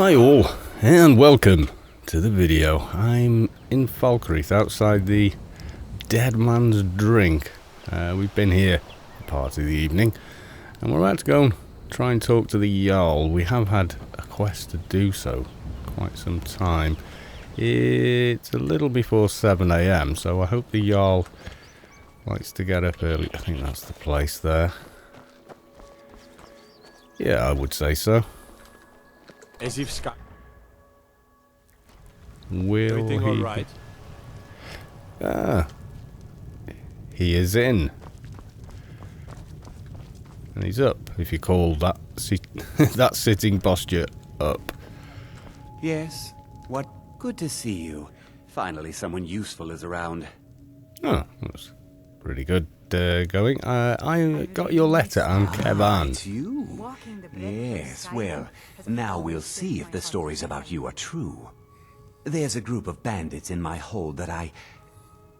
Hi all, and welcome to the video. I'm in Falkreath, outside the Dead Man's Drink. We've been here for part of the evening, and we're about to go and try and talk to the Jarl. We have had a quest to do so quite some time. It's a little before 7 AM, so I hope the Jarl likes to get up early. I think that's the place there. Yeah, I would say so. As if Sky. Will Everything he? all right? Ah, he is in, and he's up. If you call that that sitting posture up. Yes. What? Good to see you. Finally, someone useful is around. Oh, that's pretty good going. I got your letter, and Kevan. It's you. Yes. Well, now we'll see if the stories about you are true. There's a group of bandits in my hold that I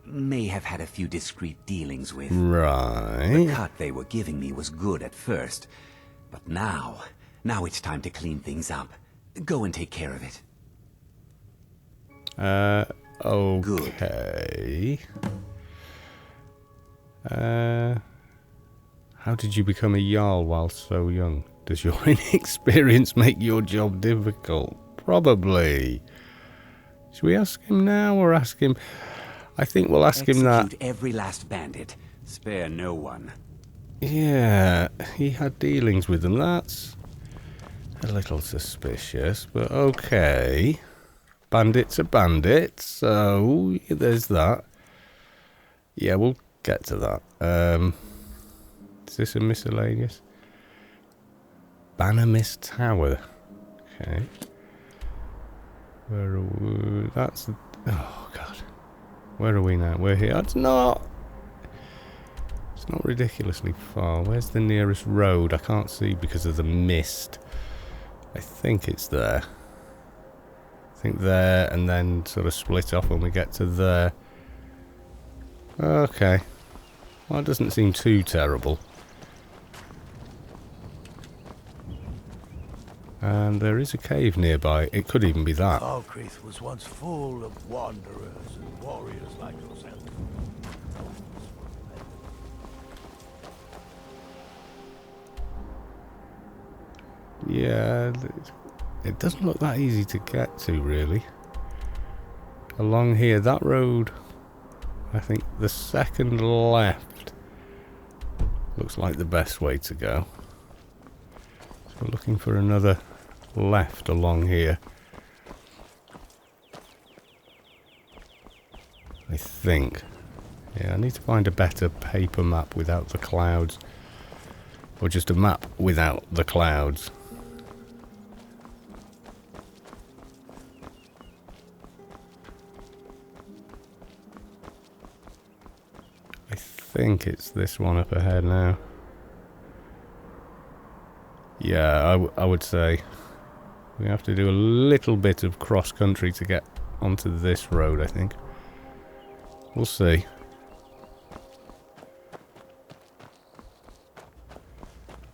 may have had a few discreet dealings with. Right. The cut they were giving me was good at first, but now it's time to clean things up. Go and take care of it. Okay. How did you become a Jarl while so young? Does your inexperience make your job difficult? Probably. Should we ask him now or ask him? I think we'll ask him that. Execute every last bandit. Spare no one. Yeah, he had dealings with them. That's a little suspicious, but okay. Bandits are bandits, so there's that. Yeah, we'll get to that. Is this a miscellaneous? Bannermiss Tower. Okay. Where are we? That's... Oh, God. Where are we now? We're here. It's not ridiculously far. Where's the nearest road? I can't see because of the mist. I think it's there. I think there, and then sort of split off when we get to there. Okay. Well, it doesn't seem too terrible. And there is a cave nearby. It could even be that. Falkreath was once full of wanderers and warriors like yourself. Yeah, it doesn't look that easy to get to, really. Along here, that road, I think the second left looks like the best way to go. So we're looking for another left along here. I think. Yeah, I need to find a better paper map without the clouds. Or just a map without the clouds. I think it's this one up ahead now. Yeah, I would say we have to do a little bit of cross country to get onto this road, I think. We'll see.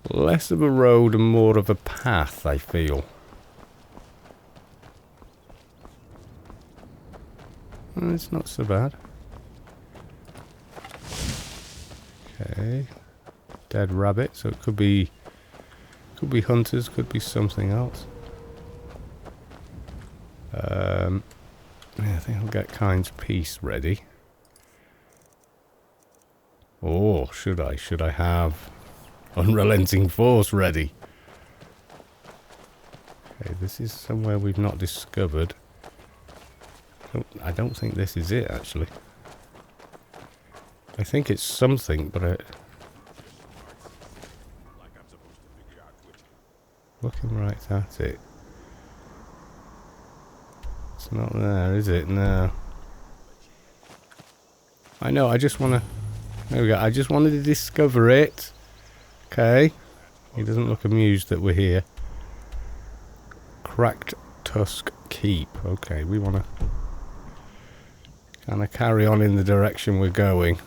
Less of a road and more of a path, I feel. It's not so bad. Okay. Dead rabbit, so it could be hunters, could be something else. Yeah, I think I'll get Kind's Peace ready. Or should I have Unrelenting Force ready? Okay, this is somewhere we've not discovered. I don't think this is it, actually. I think it's something, but looking right at it. It's not there, is it? No. I know, I just want to... There we go. I just wanted to discover it. Okay. He doesn't look amused that we're here. Cracked Tusk Keep. Okay, we want to kind of carry on in the direction we're going.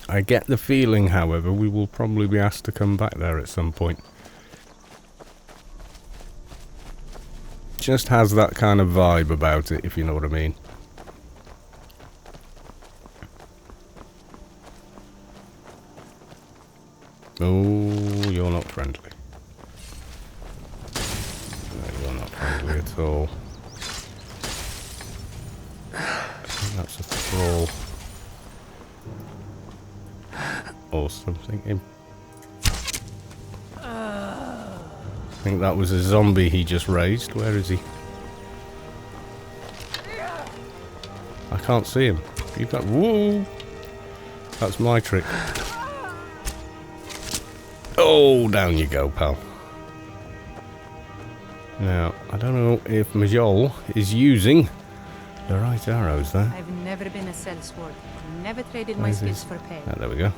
I get the feeling, however, we will probably be asked to come back there at some point. Just has that kind of vibe about it, if you know what I mean. Oh, you're not friendly. No, you're not friendly at all. I think that's a thrall. Or something. I think that was a zombie he just raised. Where is he? I can't see him. You've got... Whoa! That's my trick. Oh, down you go, pal. Now, I don't know if Majol is using the right arrows there. I've never been a sellsword. Never traded my skills for pay. Oh, there we go.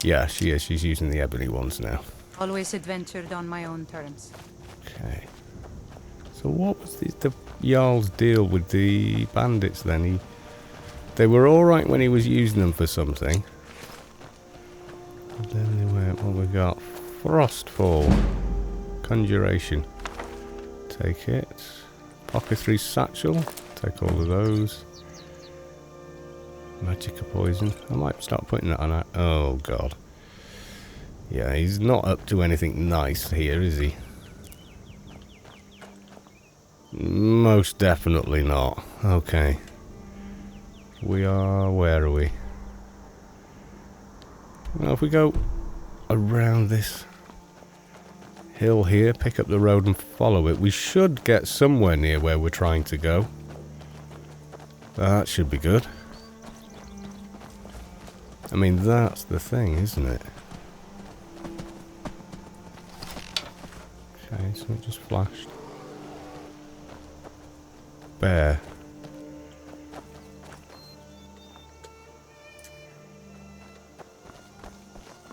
Yeah, she is. She's using the ebony ones now. Always adventured on my own terms. Okay. So what was the Jarl's deal with the bandits then? They were alright when he was using them for something. And then they went, what we got? Frostfall. Conjuration. Take it. Apothecary Satchel. Take all of those. Magica Poison. I might start putting that on that. Oh god. Yeah, he's not up to anything nice here, is he? Most definitely not. Okay. We are... where are we? Well, if we go around this hill here, pick up the road and follow it, we should get somewhere near where we're trying to go. That should be good. I mean, that's the thing, isn't it? Okay, so it just flashed. Bear.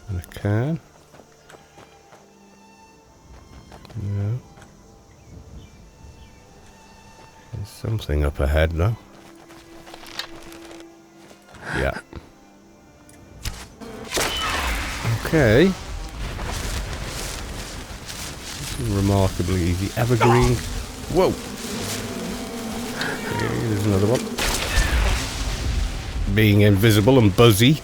And a can. Yeah. There's something up ahead though. Yeah. Okay. This is remarkably easy. Evergreen. Whoa! Okay, there's another one. Being invisible and buzzy.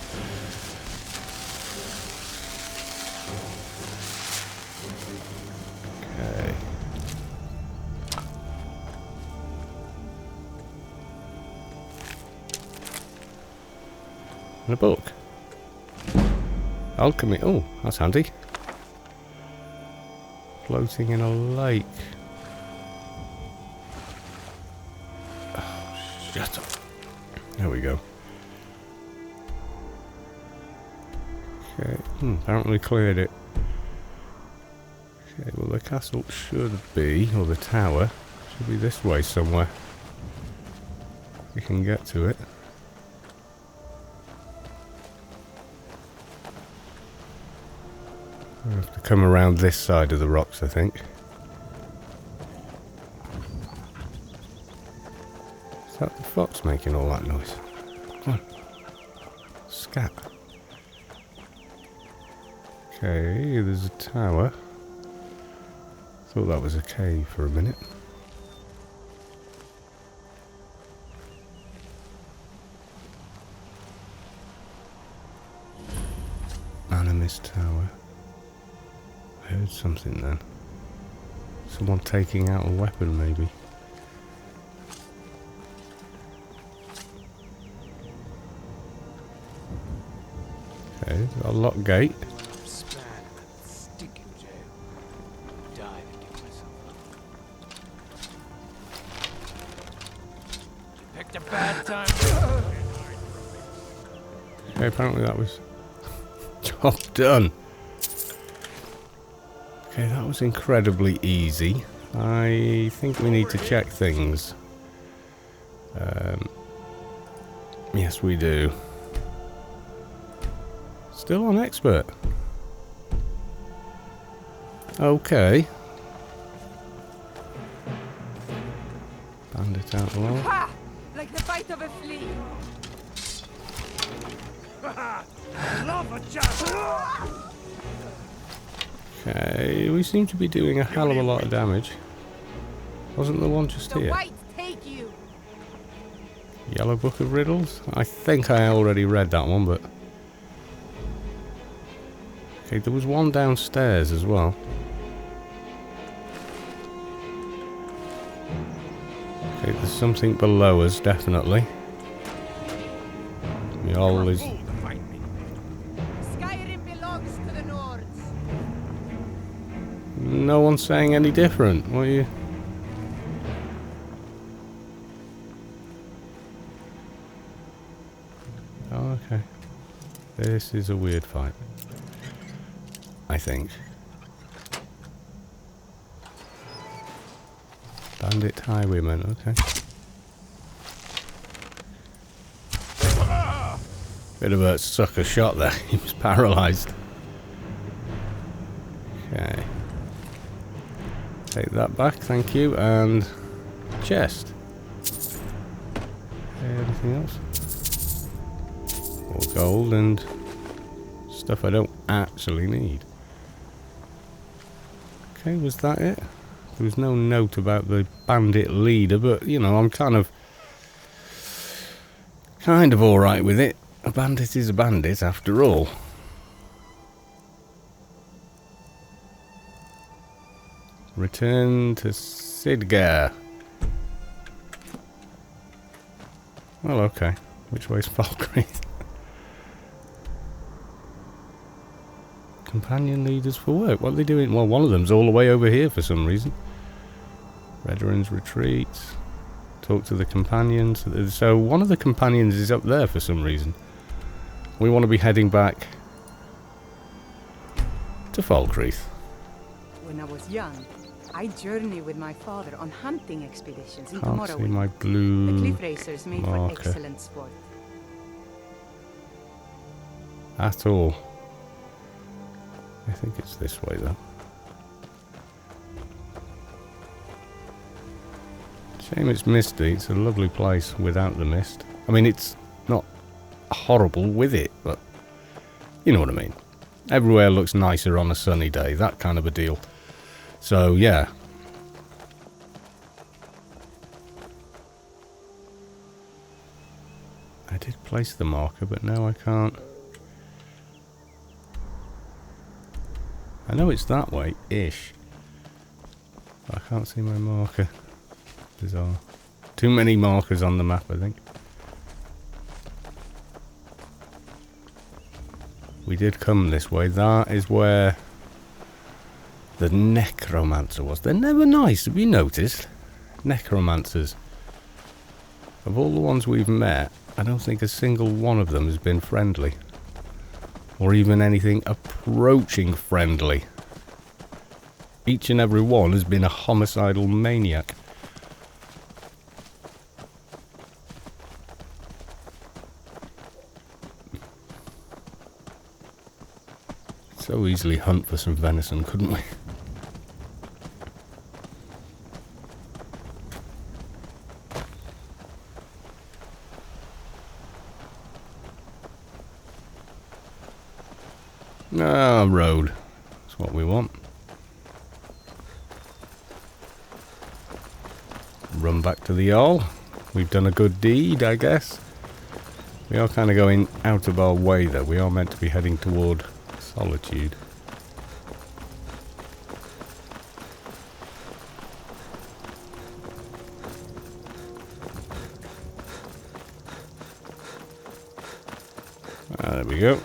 Okay. And a book. Alchemy. Oh, that's handy. Floating in a lake. Oh, shut up. There we go. Okay. Apparently cleared it. Okay, well the castle should be, or the tower, should be this way somewhere. We can get to it. I have to come around this side of the rocks, I think. Is that the fox making all that noise? Come on. Scat. Okay, there's a tower. Thought that was a cave for a minute. Animus Tower. I heard something then. Someone taking out a weapon, maybe. Okay, got a locked gate. Picked a bad time. Okay, apparently that was job done. Okay, that was incredibly easy. I think we need to check things. Yes, we do. Still on expert. Okay. Bandit out low. Ha! Like the bite of a flea. Love a jab. Okay, we seem to be doing a hell of a lot of damage. Wasn't the one just here? Take you. Yellow Book of Riddles? I think I already read that one, but... Okay, there was one downstairs as well. Okay, there's something below us, definitely. We always... Skyrim belongs to the Nords. No one's saying any different. What are you... Oh, okay. This is a weird fight. I think. Bandit highwayman, okay. Bit of a sucker shot there. He was paralysed. Okay. Take that back, thank you. And chest. Okay, anything else? More gold and stuff I don't actually need. Okay, was that it? There was no note about the bandit leader, but you know, I'm kind of alright with it. A bandit is a bandit after all. Return to Sidgar. Well, okay. Which way's Falkreath? Companion leaders for work. What are they doing? Well, one of them's all the way over here for some reason. Veterans retreat. Talk to the companions. So one of the companions is up there for some reason. We want to be heading back to Falkreath. When I was young, I journeyed with my father on hunting expeditions into Can't see Morrowind. my The blue cliff racers made for marker excellent sport. at all. I think it's this way though. Shame it's misty. It's a lovely place without the mist. I mean, it's not horrible with it, but you know what I mean. Everywhere looks nicer on a sunny day, that kind of a deal. So yeah. I did place the marker, but now I can't. I know it's that way-ish. I can't see my marker. Bizarre. Too many markers on the map, I think. We did come this way. That is where the necromancer was. They're never nice, have you noticed? Necromancers. Of all the ones we've met, I don't think a single one of them has been friendly. Or even anything approaching friendly. Each and every one has been a homicidal maniac. So easily hunt for some venison, couldn't we? Ah, road. That's what we want. Run back to the Jarl. We've done a good deed, I guess. We are kind of going out of our way, though. We are meant to be heading toward Solitude. There we go.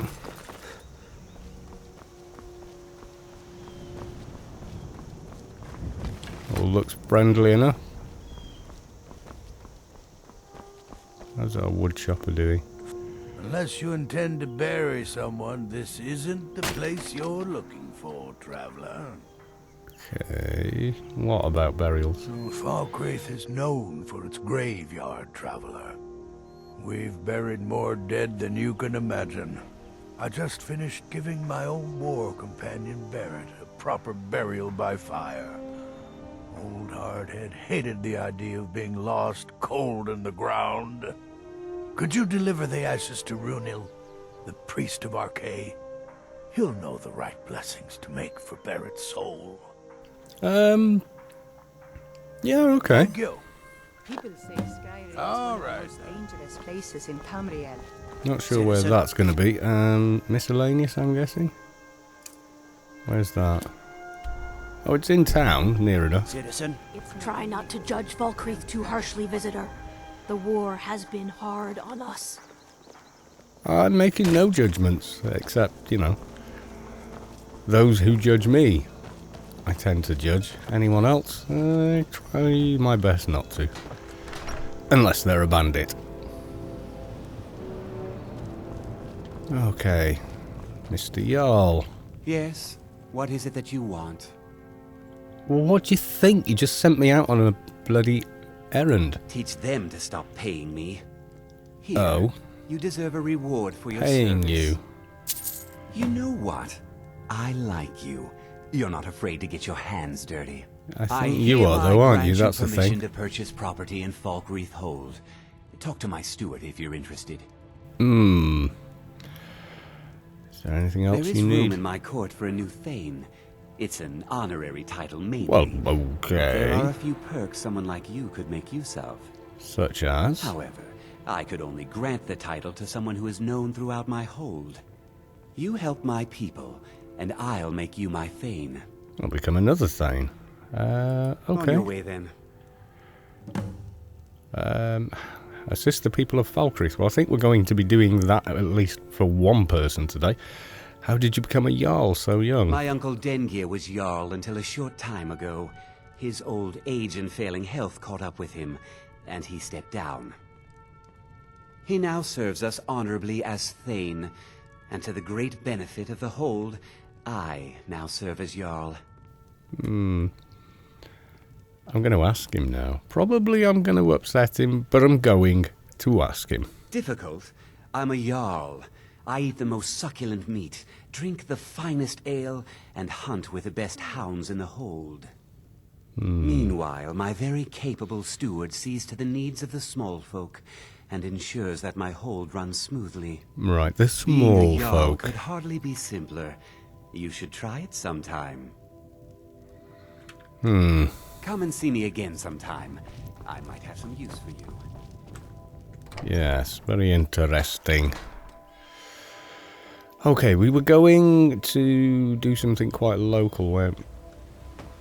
All looks friendly enough. How's our wood chopper doing? Unless you intend to bury someone, this isn't the place you're looking for, traveler. Okay. What about burials? Falkreath is known for its graveyard, traveler. We've buried more dead than you can imagine. I just finished giving my old war companion Barrett a proper burial by fire. Old Hardhead hated the idea of being lost cold in the ground. Could you deliver the ashes to Runil, the priest of Archay? He'll know the right blessings to make for Barrett's soul. Yeah, okay. Thank you. People say Skyrim is All one right, of the most dangerous places in Tamriel. Not sure where that's going to be. Miscellaneous, I'm guessing. Where's that? Oh, it's in town, near enough. Citizen. Try not to judge Falkreath too harshly, visitor. The war has been hard on us. I'm making no judgments, except, you know, those who judge me. I tend to judge. Anyone else? I try my best not to. Unless they're a bandit. Okay. Mr. Jarl. Yes? What is it that you want? Well, what do you think? You just sent me out on a bloody errand. Teach them to stop paying me. Here, Oh. you deserve a reward for your Paying service. you. You know what? I like you. You're not afraid to get your hands dirty. I think you are, though, aren't you? That's the permission thing. to purchase property in Falkreath Hold. Talk to my steward if you're interested. Is there anything else There is you room need? in my court for a new Thane. It's an honorary title, mainly. Well, There are okay. a few perks someone like you could make use of. Such as? However, I could only grant the title to someone who is known throughout my hold. You help my people, and I'll make you my Thane. I'll become another Thane. On Okay. your way, then. Assist the people of Falkreath. Well, I think we're going to be doing that at least for one person today. How did you become a Jarl so young? My uncle Dengir was Jarl until a short time ago. His old age and failing health caught up with him, and he stepped down. He now serves us honorably as Thane, and to the great benefit of the Hold, I now serve as Jarl. I'm going to ask him now. Probably I'm going to upset him, but I'm going to ask him. Difficult? I'm a Jarl. I eat the most succulent meat, drink the finest ale, and hunt with the best hounds in the Hold. Meanwhile, my very capable steward sees to the needs of the small folk, and ensures that my hold runs smoothly. Right, the Being small a Jarl folk. could hardly be simpler. You should try it sometime. Come and see me again sometime. I might have some use for you. Yes, very interesting. Okay, we were going to do something quite local, weren't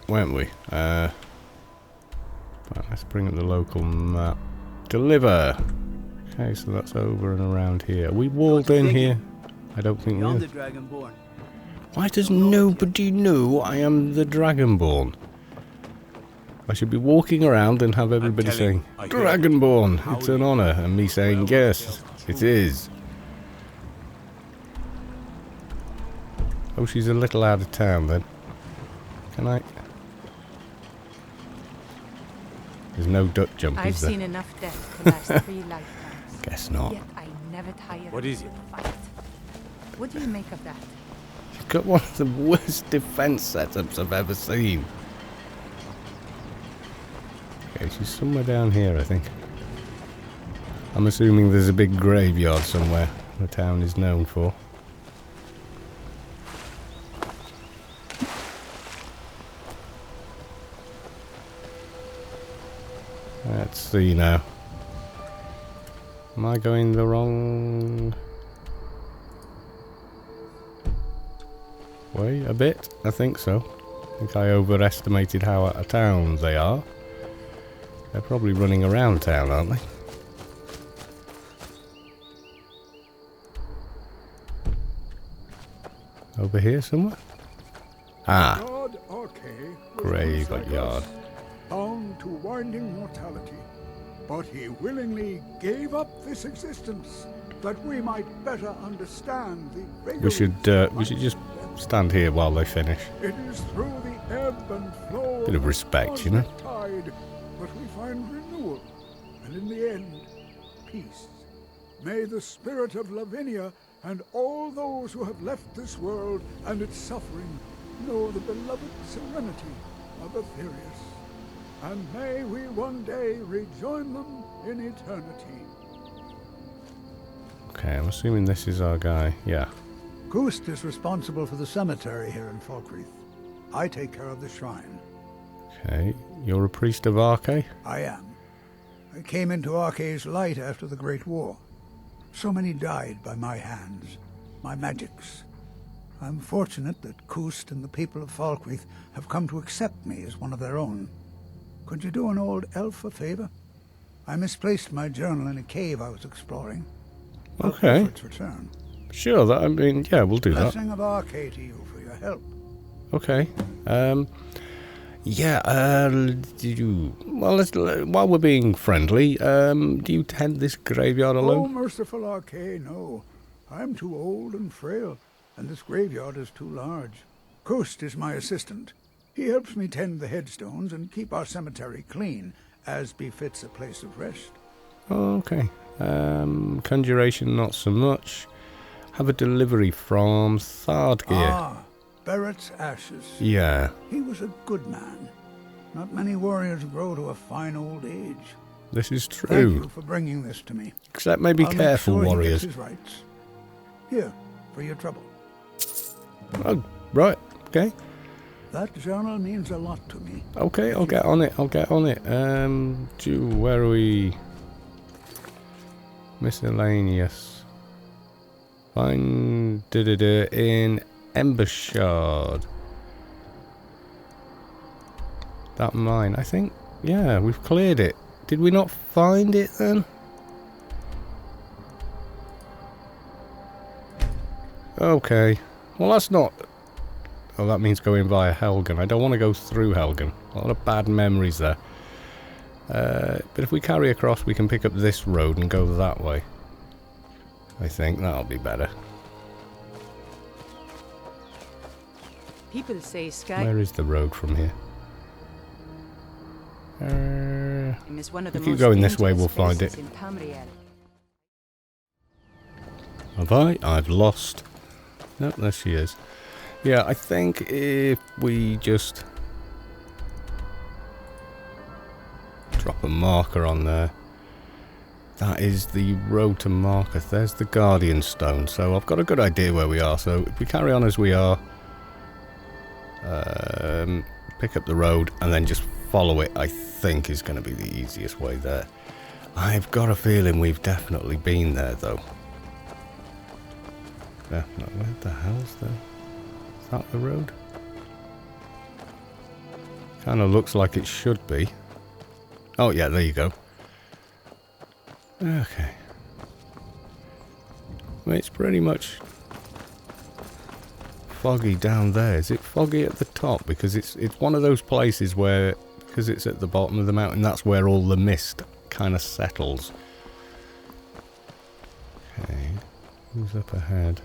we? Right, let's bring up the local map. Deliver! Okay, so that's over and around here. Are we walled in here? I don't think we Beyond are. the Dragonborn. Why does nobody know I am the Dragonborn? I should be walking around and have everybody saying, Dragonborn, it's an honour, and me saying, yes, it is. Oh, she's a little out of town then. Can I? There's no duck jump, I've is there? seen enough death to last 3 lifetimes. Guess not. Yet I never tire What of is it? the fight. What do you make of that? She's got one of the worst defence setups I've ever seen. Okay, she's somewhere down here, I think. I'm assuming there's a big graveyard somewhere the town is known for. Let's see now. Am I going the wrong way a bit? I think so. I think I overestimated how out of town they are. They're probably running around town, aren't they? Over here somewhere? Ah, God Archay was graveyard. once like us, bound to winding mortality, but he willingly gave up this existence that we might better understand the We should vagaries just stand here while they finish. It is through the ebb and flow Bit of the respect, you know. cosmic tide, but we find renewal, and in the end, peace. May the spirit of Lavinia and all those who have left this world and its suffering know the beloved serenity of Aetherius. And may we one day rejoin them in eternity. Okay, I'm assuming this is our guy. Yeah. Gust is responsible for the cemetery here in Falkreath. I take care of the shrine. Okay. You're a priest of Arche? I am. I came into Arche's light after the Great War. So many died by my hands, my magics. I'm fortunate that Kust and the people of Falkreath have come to accept me as one of their own. Could you do an old elf a favor? I misplaced my journal in a cave I was exploring. I'll pay Okay. for its return. Sure, that, I mean, yeah, we'll do that. Blessing of Arche to you for your help. Okay. Yeah, well, while we're being friendly, do you tend this graveyard Oh, alone? merciful Arche, no. I'm too old and frail, and this graveyard is too large. Kust is my assistant. He helps me tend the headstones and keep our cemetery clean, as befits a place of rest. Oh, okay. Conjuration, not so much. Have a delivery from Thardgear. Ah, Barrett's ashes. Yeah, He was a good man. Not many warriors grow to a fine old age. this is Thank true. you for bringing this to me. Except maybe I'll careful, make sure warriors. He gets his rights. Here, for your trouble. Oh, right. Okay. That journal means a lot to me. Okay, I'll get on it. Where are we? Miscellaneous. Find in Embershard. That mine, I think. Yeah, we've cleared it. Did we not find it then? Okay. Well, that's not... Oh, that means going via Helgen. I don't want to go through Helgen. A lot of bad memories there. But if we carry across, we can pick up this road and go that way. I think that'll be better. People say Skyrim Where is the road from here? is one of the If you most go in this way, dangerous we'll find places it. in Tamriel. Have I? I've lost. Nope, there she is. Yeah, I think if we just drop a marker on there, that is the road to Marketh. There's the Guardian Stone. So I've got a good idea where we are. So if we carry on as we are, pick up the road and then just follow it, I think is going to be the easiest way there. I've got a feeling we've definitely been there though. Yeah, where the hell's the... Is that the road? Kind of looks like it should be. Oh yeah, there you go. Okay. Well, it's pretty much foggy down there. Is it foggy at the top? Because it's one of those places where, because it's at the bottom of the mountain, that's where all the mist kind of settles. Okay. Who's up ahead?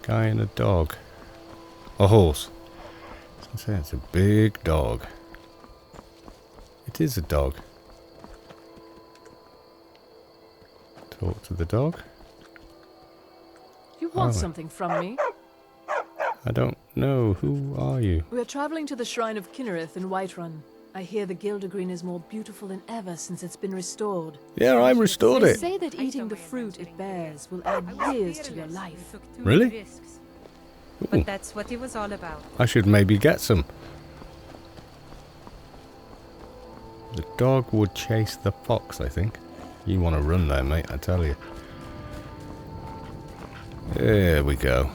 Guy and a dog. A horse. I was going to say it's a big dog. It is a dog. Talk to the dog. You want Oh. something from me? I don't know. Who are you? We are traveling to the Shrine of Kinnereth in Whiterun. I hear the Gildergreen is more beautiful than ever since it's been restored. Yeah, I restored They it. say that eating the fruit it bears will add years to your life. Really? Ooh, But that's what it was all about. I should maybe get some. The dog would chase the fox, I think. You want to run there, mate, I tell you. There we go.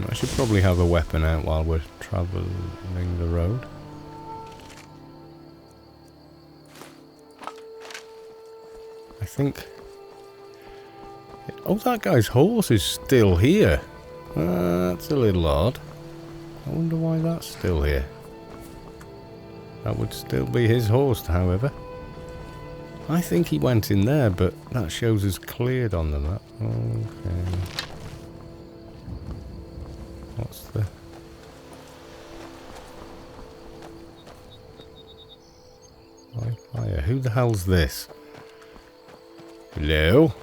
I should probably have a weapon out while we're travelling the road. I think... Oh, that guy's horse is still here. That's a little odd. I wonder why that's still here. That would still be his horse, however. I think he went in there, but that shows us cleared on the map. Okay. What's the... Fire. Who the hell's this? Hello?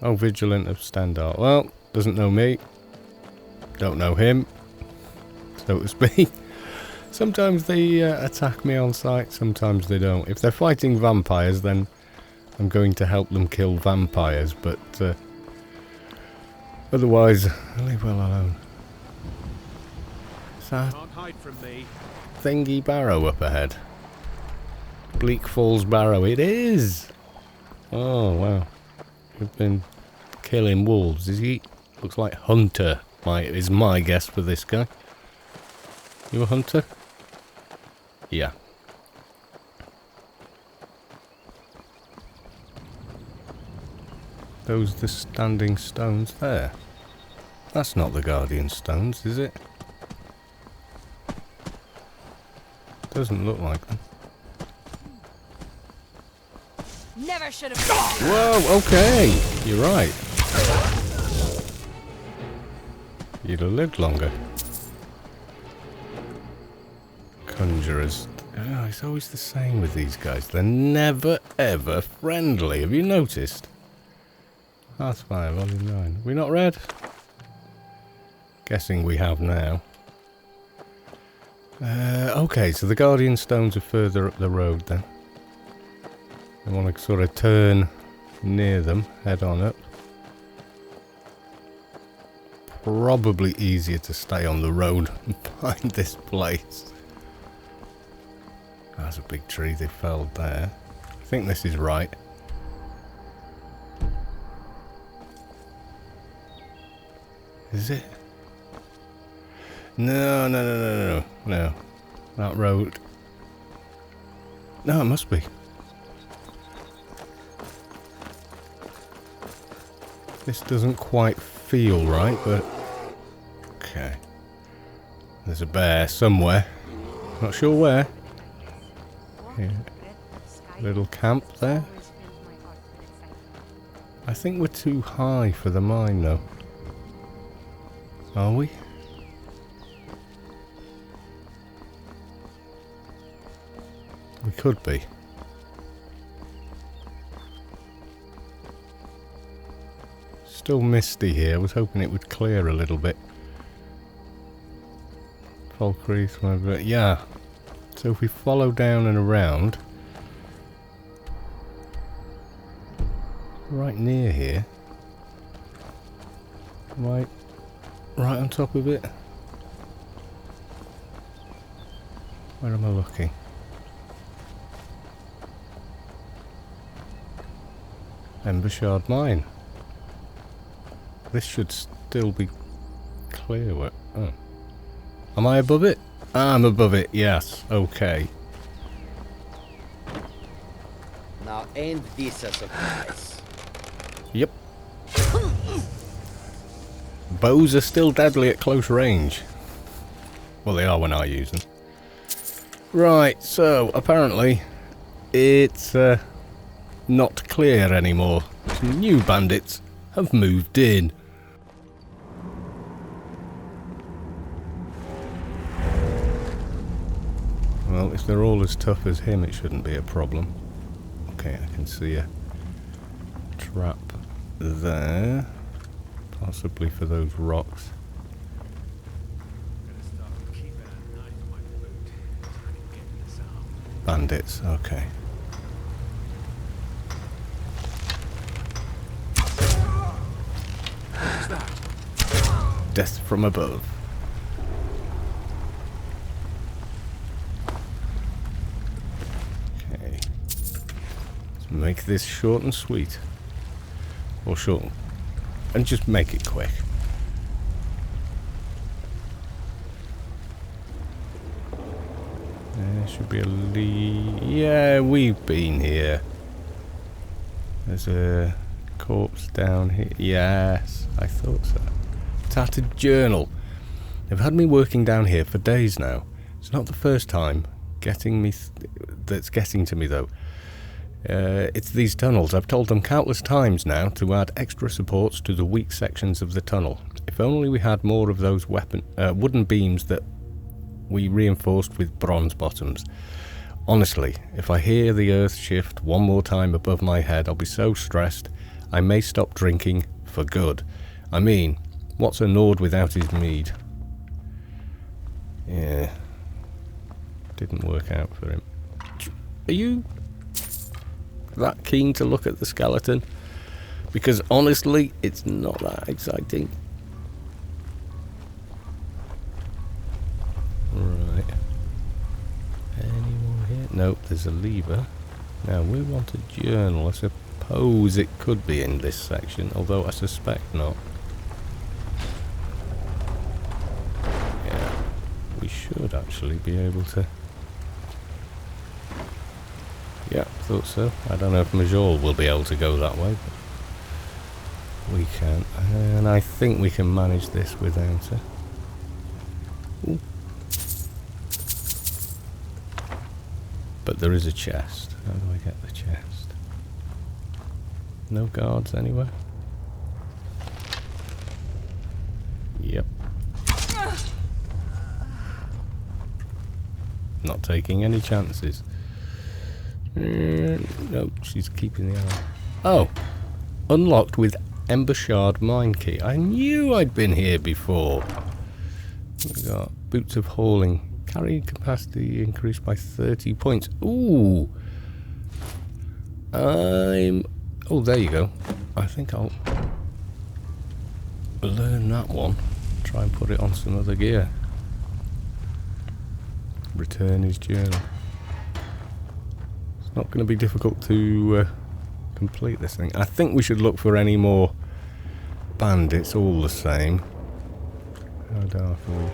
Oh, Vigilant of Standard. Well, doesn't know me. Don't know him, so to speak. Sometimes they attack me on sight, sometimes they don't. If they're fighting vampires, then I'm going to help them kill vampires, but otherwise, leave well alone. Is that Can't hide from me. Thingy Barrow up ahead? Bleak Falls Barrow, it is! Oh, wow. We've been killing wolves, is he? Looks like Hunter is my guess for this guy. You a hunter? Yeah. Those the standing stones there. That's not the Guardian stones, is it? Doesn't look like them. Never should have. Whoa, okay. You're right. You'd have lived longer. Conjurers. Oh, it's always the same with these guys. They're never, ever friendly. Have you noticed? Hearthfire, Volume 9. We not read? Guessing we have now. Okay, so the Guardian Stones are further up the road then. I want to sort of turn near them, head on up. Probably easier to stay on the road and find this place. That's a big tree they felled there. I think this is right. Is it? No. No. That road. No, it must be. This doesn't quite feel right, but... Okay. There's a bear somewhere. Not sure where. Yeah. Little camp there. I think we're too high for the mine, though. Are we? We could be. Still misty here. I was hoping it would clear a little bit. Falkreath, yeah. So if we follow down and around, right near here, right on top of it. Where am I looking? Embershard Mine. This should still be clear. Oh. Am I above it? I'm above it, yes. Okay. Now ain't this a surprise? Yep. Bows are still deadly at close range. Well, they are when I use them. Right, so apparently it's not clear anymore. Some new bandits have moved in. Well, if they're all as tough as him, it shouldn't be a problem. Okay, I can see a trap there. Possibly for those rocks. Bandits, okay. What's that? Death from above. Okay. Let's make this short and sweet. Or short. And just make it quick. There should be a lead. Yeah, we've been here. There's a corpse down here. Yes, I thought so. Tattered journal. They've had me working down here for days now. It's not the first time that's getting to me though. It's these tunnels. I've told them countless times now to add extra supports to the weak sections of the tunnel. If only we had more of those wooden beams that we reinforced with bronze bottoms. Honestly, if I hear the earth shift one more time above my head, I'll be so stressed I may stop drinking for good. I mean, what's a Nord without his mead? Yeah. Didn't work out for him. Are you that keen to look at the skeleton? Because honestly, it's not that exciting. Nope, there's a lever. Now we want a journal. I suppose it could be in this section, although I suspect not. Yeah, we should actually be able to... Yeah, thought so. I don't know if Majol will be able to go that way, but we can. And I think we can manage this without her. Ooh. But there is a chest. How do I get the chest? No guards anywhere? Yep. Not taking any chances. Nope, she's keeping the eye. Oh! Unlocked with Ember Shard Mine Key. I knew I'd been here before. We got Boots of Hauling. Carrying capacity increased by 30 points. Ooh! Oh, there you go. I think I'll learn that one. Try and put it on some other gear. Return his journal. It's not going to be difficult to complete this thing. I think we should look for any more bandits, all the same. How dark are we?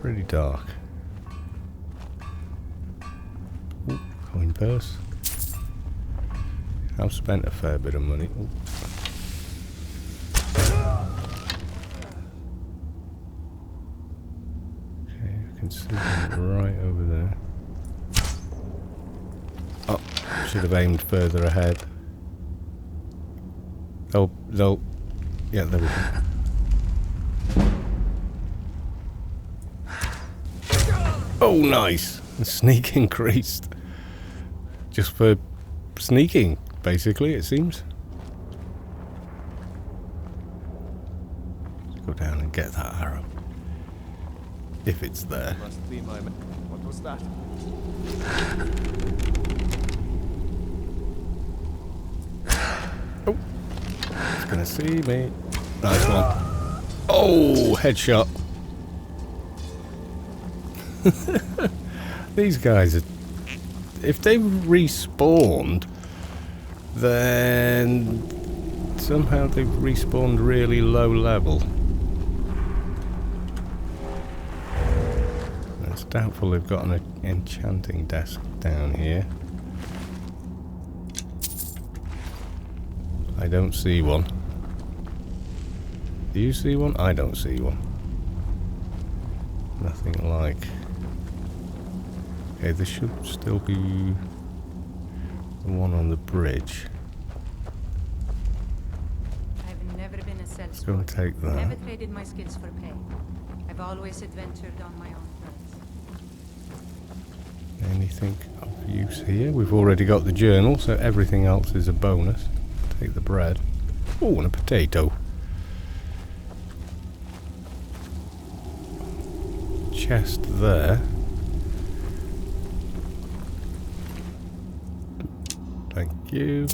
Pretty dark. Ooh, coin purse. I've spent a fair bit of money. Ooh. Okay, I can see them right over there. Oh, should have aimed further ahead. They'll... Yeah, there we go. Oh, nice! The sneak increased. Just for sneaking, basically, it seems. Let's go down and get that arrow. If it's there. Must be my... What was that? Oh! It's gonna see me. Nice one. Oh! Headshot. These guys are... If they've respawned, then somehow they've respawned really low level. It's doubtful they've got an enchanting desk down here. I don't see one. Do you see one? I don't see one. Nothing like... Okay, there should still be the one on the bridge. I've never been a Let's go and take that. Never traded my skills for pay. I've always adventured on my own terms. Anything of use here? We've already got the journal, so everything else is a bonus. Take the bread. Oh, and a potato. Chest there. Thank you.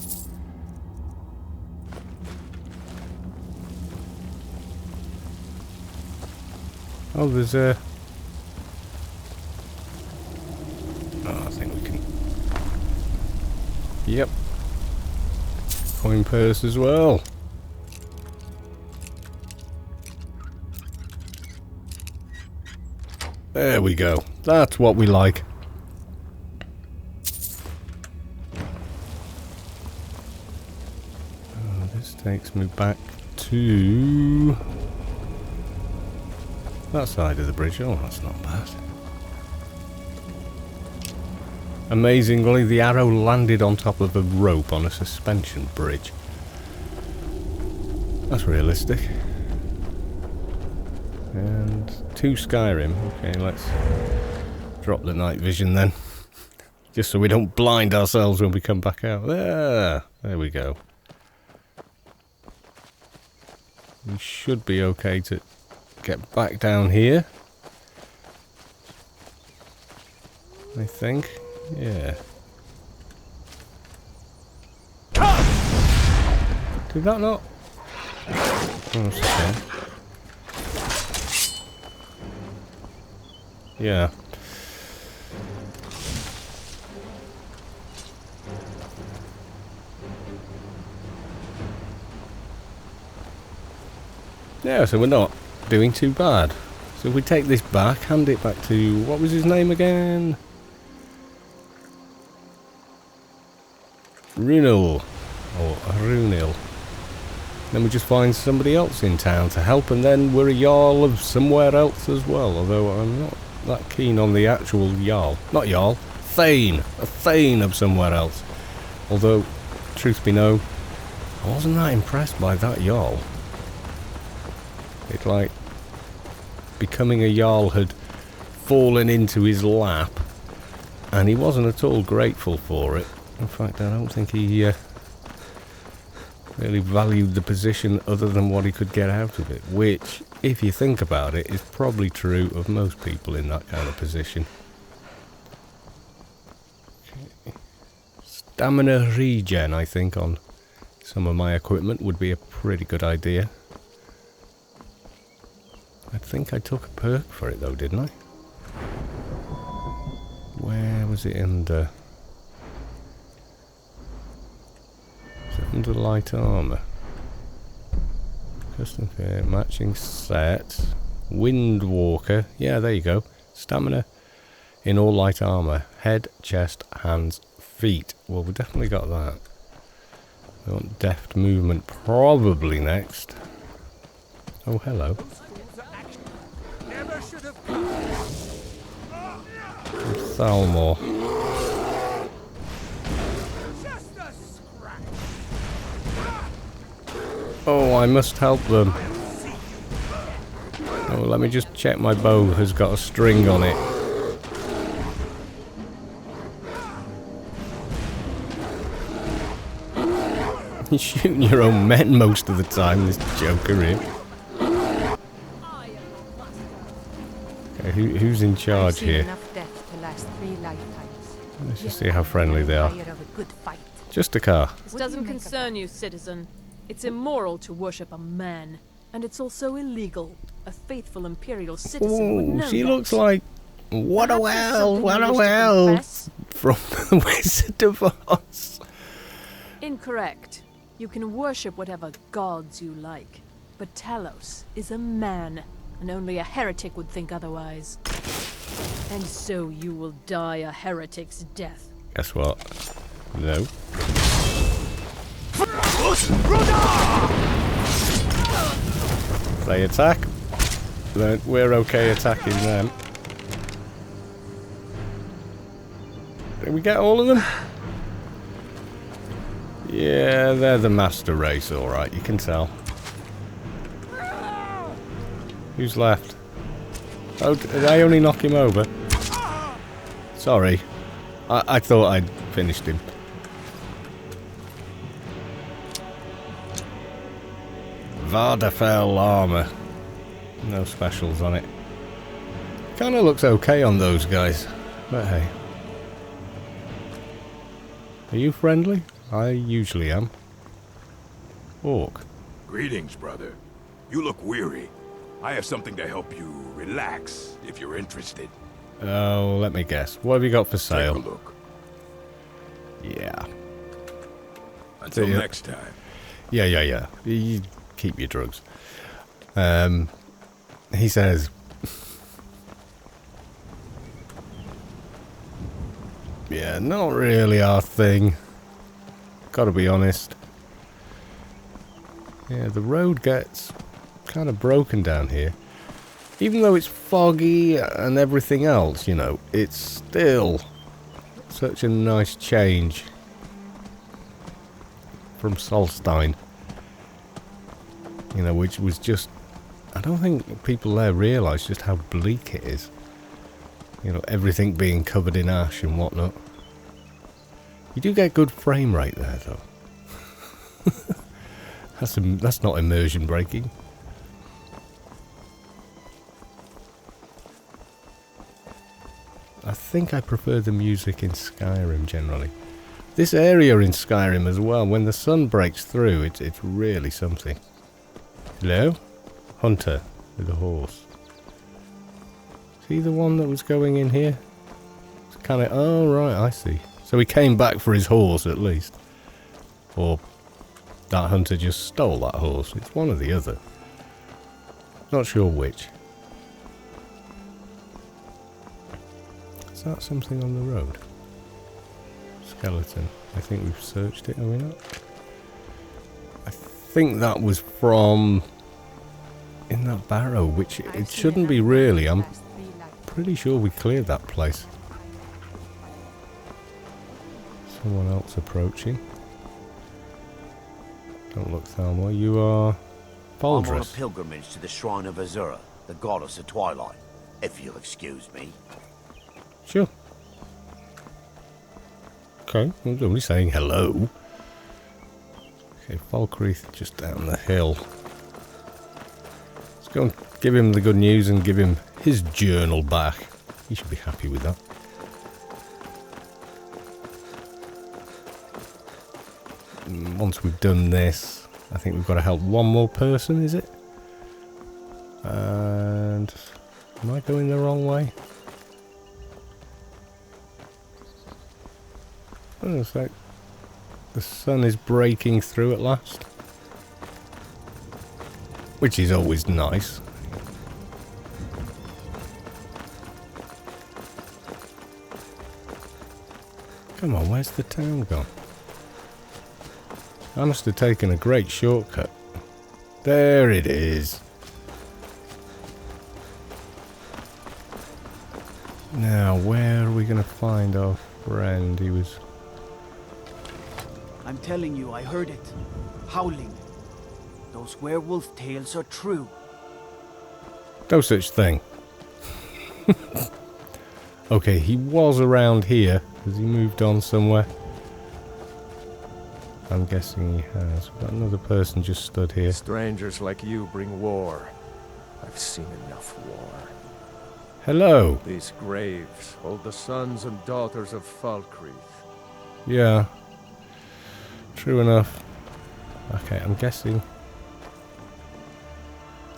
Oh, there's a... Oh, I think we can... Yep. Coin purse as well. There we go. That's what we like. Takes me back to that side of the bridge. Oh, that's not bad. Amazingly, the arrow landed on top of a rope on a suspension bridge. That's realistic. And 2 Skyrim. Okay, let's drop the night vision then. Just so we don't blind ourselves when we come back out. There we go. We should be okay to get back down here. I think. Yeah. Did that not? Oh, that's okay. Yeah, so we're not doing too bad. So if we take this back, hand it back to, what was his name again? Runil. Or Runil. Then we just find somebody else in town to help, and then we're a Jarl of somewhere else as well, although I'm not that keen on the actual Jarl. Not Jarl, Thane. A Thane of somewhere else. Although, truth be known, I wasn't that impressed by that Jarl. It's like becoming a Jarl had fallen into his lap, and he wasn't at all grateful for it. In fact, I don't think he really valued the position other than what he could get out of it, which, if you think about it, is probably true of most people in that kind of position. Okay. Stamina regen, I think, on some of my equipment would be a pretty good idea. I think I took a perk for it though, didn't I? Where was it under? Is it under light armour? Custom fit, matching set. Windwalker. Yeah, there you go. Stamina in all light armour. Head, chest, hands, feet. Well, we definitely got that. We want deft movement probably next. Oh, hello. Thalmor. Oh, I must help them. Oh, let me just check my bow has got a string on it. You're shooting your own men most of the time, this joker here. Okay, who's in charge here? Let's just see how friendly they are. Just a car. This doesn't concern you, citizen. It's immoral to worship a man, and it's also illegal. A faithful imperial citizen would know she that. looks like what a well from the Wizard of Oz. Incorrect. You can worship whatever gods you like, but Talos is a man, and only a heretic would think otherwise. And so you will die a heretic's death. Guess what? No. They attack. Then we're okay attacking them. Did we get all of them? Yeah, they're the master race, alright, you can tell. Who's left? Oh, did I only knock him over? Sorry. I thought I'd finished him. Vardafell armor. No specials on it. Kinda looks okay on those guys. But hey. Are you friendly? I usually am. Orc. Greetings, brother. You look weary. I have something to help you relax, if you're interested. Oh, let me guess. What have you got for sale? Take a look. Yeah. Until next time. Yeah. You keep your drugs. He says... yeah, not really our thing. Gotta be honest. Yeah, the road gets kind of broken down here. Even though it's foggy and everything else, you know, it's still such a nice change from Solstein. You know, which was just... I don't think people there realise just how bleak it is. You know, everything being covered in ash and whatnot. You do get good frame rate there, though. That's not immersion breaking. I think I prefer the music in Skyrim generally. This area in Skyrim as well, when the sun breaks through, it's really something. Hello? Hunter with a horse. Is he the one that was going in here? It's kind of... oh, right, I see. So he came back for his horse, at least. Or that hunter just stole that horse. It's one or the other. Not sure which. Is that something on the road? Skeleton. I think we've searched it, have we not? I think that was from in that barrow, which it shouldn't be really. I'm pretty sure we cleared that place. Someone else approaching. Don't look Thalmor, you are I'm on a Baldrus. pilgrimage to the shrine of Azura, the goddess of twilight, if you'll excuse me. Sure. Okay, I was only saying hello. Okay, Falkreath just down the hill. Let's go and give him the good news and give him his journal back. He should be happy with that. Once we've done this, I think we've got to help one more person, is it? And am I going the wrong way? Oh, it's like the sun is breaking through at last. Which is always nice. Come on, where's the town gone? I must have taken a great shortcut. There it is. Now, where are we going to find our friend? He was... I'm telling you, I heard it. Howling. Those werewolf tales are true. No such thing. Okay, he was around here. Has he moved on somewhere? I'm guessing he has. We've got another person just stood here. Strangers like you bring war. I've seen enough war. Hello. These graves hold the sons and daughters of Falkreath. Yeah. True enough. Okay, I'm guessing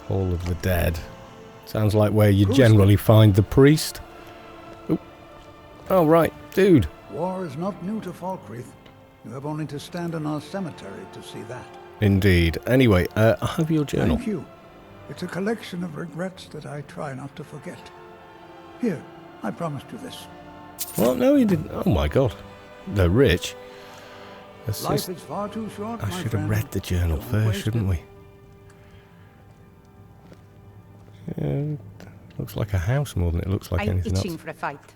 Hall of the Dead. Sounds like where you generally find the priest. Oh, oh right, dude. War is not new to Falkreath. You have only to stand in our cemetery to see that. Indeed. Anyway, I have your journal. Thank you. It's a collection of regrets that I try not to forget. Here, I promised you this. Well, no, you didn't. Oh my god. They're rich. Life is far too short, I my should friend. have read the journal first, shouldn't we? Yeah, looks like a house more than it looks like I'm anything itching else. for a fight.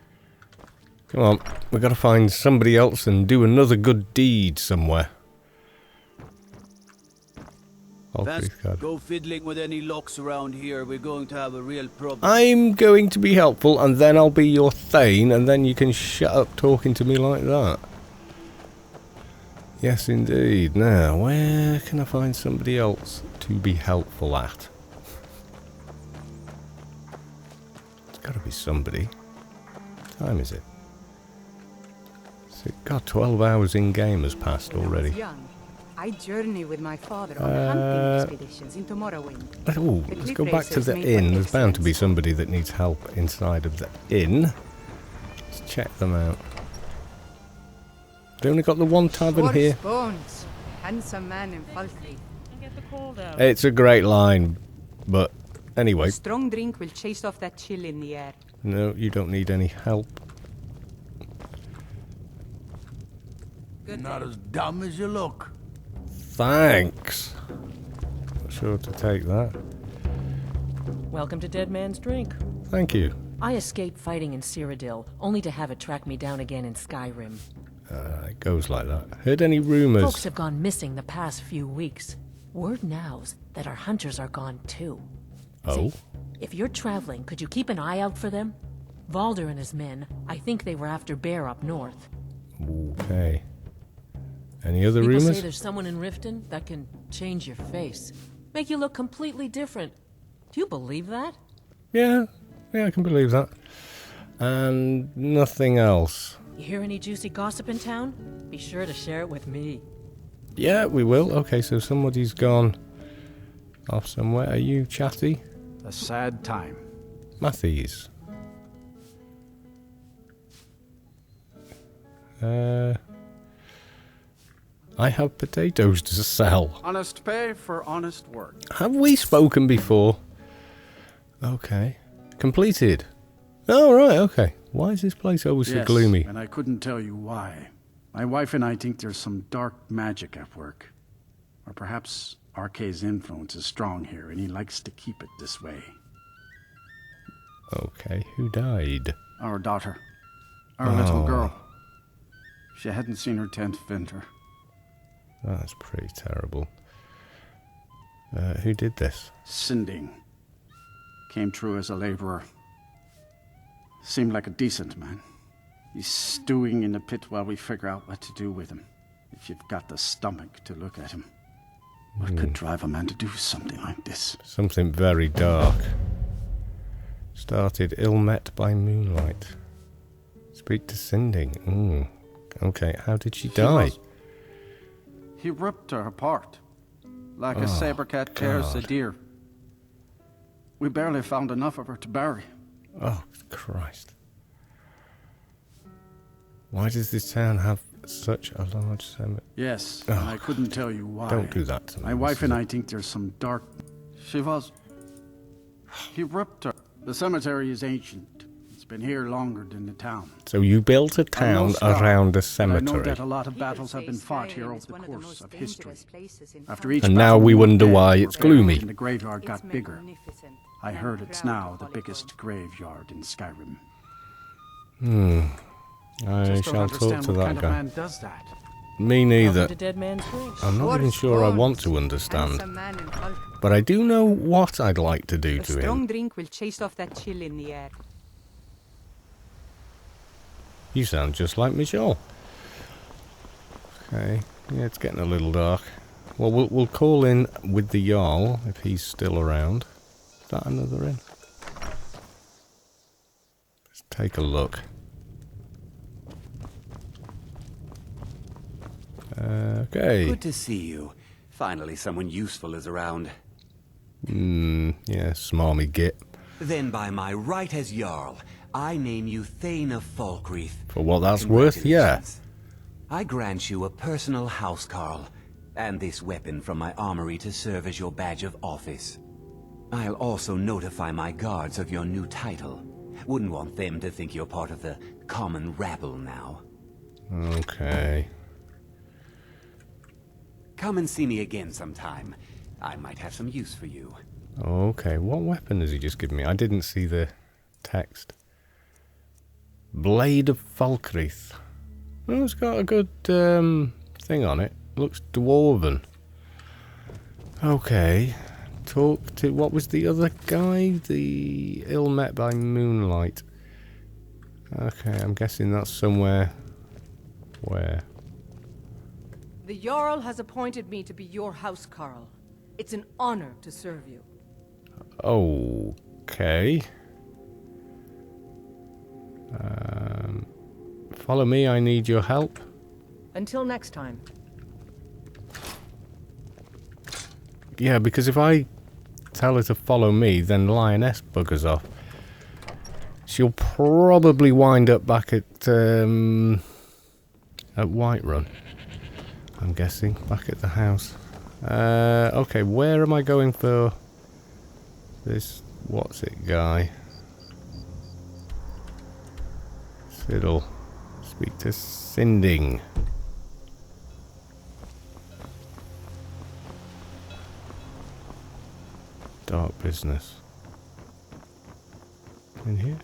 Come on, we've got to find somebody else and do another good deed somewhere. Go fiddling with any locks around here. We're going to have a real problem. I'm going to be helpful, and then I'll be your Thane, and then you can shut up talking to me like that. Yes, indeed. Now, where can I find somebody else to be helpful at? It's got to be somebody. What time is it? God, 12 hours in game has passed already. When I was young, I journeyed with my father on hunting expeditions into Morrowind. Oh, let's go back to the inn. There's bound to be somebody that needs help inside of the inn. Let's check them out. They only got the one tavern here. Bones, handsome man in Falkreath. Get the cold out. It's a great line, but anyway. Strong drink will chase off that chill in the air. No, you don't need any help. You're not as dumb as you look. Thanks. Not sure to take that. Welcome to Dead Man's Drink. Thank you. I escaped fighting in Cyrodiil, only to have it track me down again in Skyrim. It goes like that. Heard any rumours? Folks have gone missing the past few weeks. Word now's that our hunters are gone too. Oh? See, if you're traveling, could you keep an eye out for them? Valder and his men, I think they were after Bear up north. Okay. Any other People rumours? say there's someone in Riften that can change your face. Make you look completely different. Do you believe that? Yeah, I can believe that. And nothing else. You hear any juicy gossip in town? Be sure to share it with me. Yeah, we will. Okay, so somebody's gone off somewhere. Are you chatty? A sad time. Matthews. I have potatoes to sell. Honest pay for honest work. Have we spoken before? Okay. Completed. Oh, right, okay. Why is this place always so gloomy? And I couldn't tell you why. My wife and I think there's some dark magic at work. Or perhaps Arkay's influence is strong here, and he likes to keep it this way. Okay, who died? Our daughter. Our little girl. She hadn't seen her 10th winter. That's pretty terrible. Who did this? Sinding. Came through as a laborer. Seemed like a decent man. He's stewing in the pit while we figure out what to do with him. If you've got the stomach to look at him. What could drive a man to do something like this? Something very dark. Started ill-met by moonlight. Speak to Sinding. Okay, how did she die? He ripped her apart. Like a saber cat tears a deer. We barely found enough of her to bury. Oh, Christ. Why does this town have such a large cemetery? Yes, and I couldn't tell you why. Don't do that to me. My wife and I think there's some dark... She was... He ripped her. The cemetery is ancient. It's been here longer than the town. So you built a town around a cemetery. I know that a lot of battles have been fought here over the course of history. After each and now we wonder why it's gloomy. The graveyard got bigger. I heard it's now the biggest graveyard in Skyrim. I shall talk to that guy. Man does that? Me neither. I'm not even sure I want to understand. But I do know what I'd like to do to him. A strong drink will chase off that chill in the air. You sound just like Michelle. Okay, yeah, it's getting a little dark. Well, we'll call in with the Jarl if he's still around. Is that another inn? Let's take a look. Okay. Good to see you. Finally, someone useful is around. Yeah, smarmy git. Then by my right as Jarl, I name you Thane of Falkreath. For what that's worth, yeah. I grant you a personal housecarl, and this weapon from my armory to serve as your badge of office. I'll also notify my guards of your new title. Wouldn't want them to think you're part of the common rabble now. Okay. Come and see me again sometime. I might have some use for you. Okay, what weapon has he just given me? I didn't see the text. Blade of Falkreath. Well, it's got a good thing on it. Looks dwarven. Okay. Talk to... What was the other guy? The ill-met by moonlight. Okay, I'm guessing that's somewhere... Where? The Jarl has appointed me to be your housecarl. It's an honor to serve you. Okay. Follow me, I need your help. Until next time. Yeah, because if I tell her to follow me, then Lioness buggers off. She'll probably wind up back at Whiterun. I'm guessing, back at the house. Okay, where am I going for this, what's it guy? Siddle. Speak to Sinding. Dark business. In here?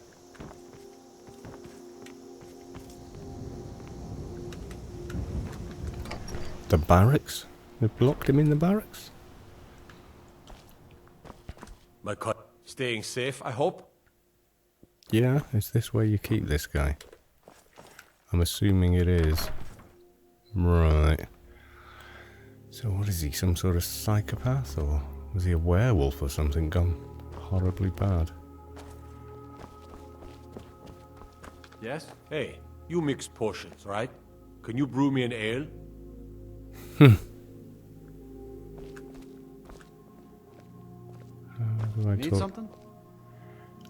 The barracks? They've blocked him in the barracks? My cut. Staying safe, I hope? Yeah, is this where you keep this guy? I'm assuming it is. Right. So what is he, some sort of psychopath? Or was he a werewolf or something gone horribly bad? Yes? Hey, you mix potions, right? Can you brew me an ale? Need something?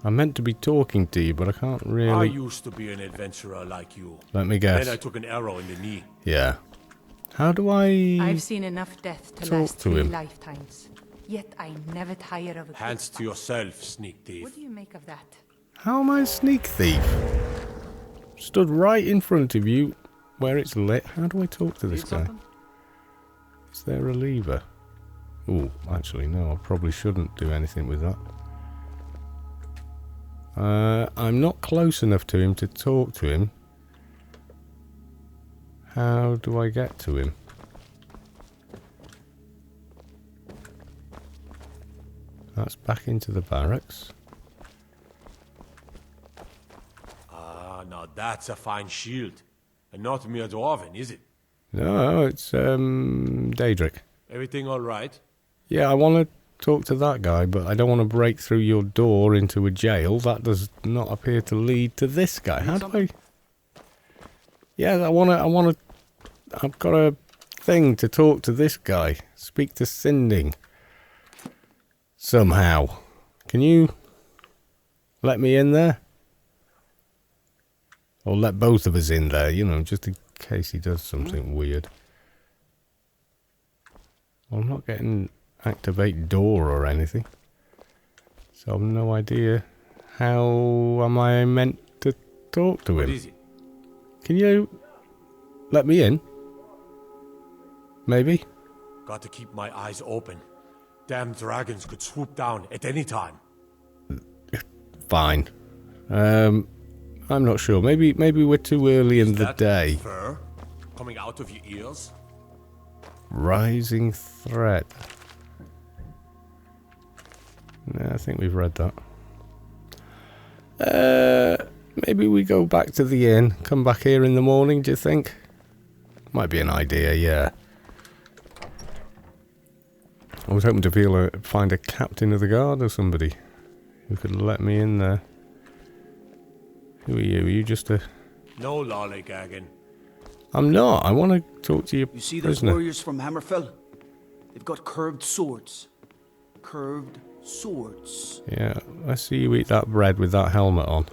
I'm meant to be talking to you, but I can't really... I used to be an adventurer like you. Let me guess. Then I took an arrow in the knee. Yeah. How do I... I've seen enough death to talk last to 3 him? lifetimes. Yet I never tire of a Hands to yourself, sneak thief. What do you make of that? How am I a sneak thief? Stood right in front of you where it's lit. How do I talk to this guy? Is there a lever? Oh, actually no, I probably shouldn't do anything with that. I'm not close enough to him to talk to him. How do I get to him? That's back into the barracks. Ah, now that's a fine shield. And not mere dwarven, is it? No, it's Daedric. Everything all right? Yeah, I want to talk to that guy, but I don't want to break through your door into a jail. That does not appear to lead to this guy. How do I... Yeah, I want to... I've got a thing to talk to this guy. Speak to Sinding. Somehow. Can you let me in there? Or let both of us in there, you know, just in case he does something weird. Well, I'm not getting activate door or anything. So I've no idea how am I meant to talk to him. What is it? Can you let me in? Maybe? Got to keep my eyes open. Damn dragons could swoop down at any time. Fine. I'm not sure. Maybe we're too early in the day. Fur coming out of your ears? Rising threat. No, I think we've read that. Maybe we go back to the inn. Come back here in the morning, do you think? Might be an idea, yeah. I was hoping to find a captain of the guard or somebody who could let me in there. Who are you? Are you just a... No lollygagging. I'm not. I want to talk to your You see those warriors from Hammerfell? They've got curved swords. Curved swords. Yeah, I see you eat that bread with that helmet on.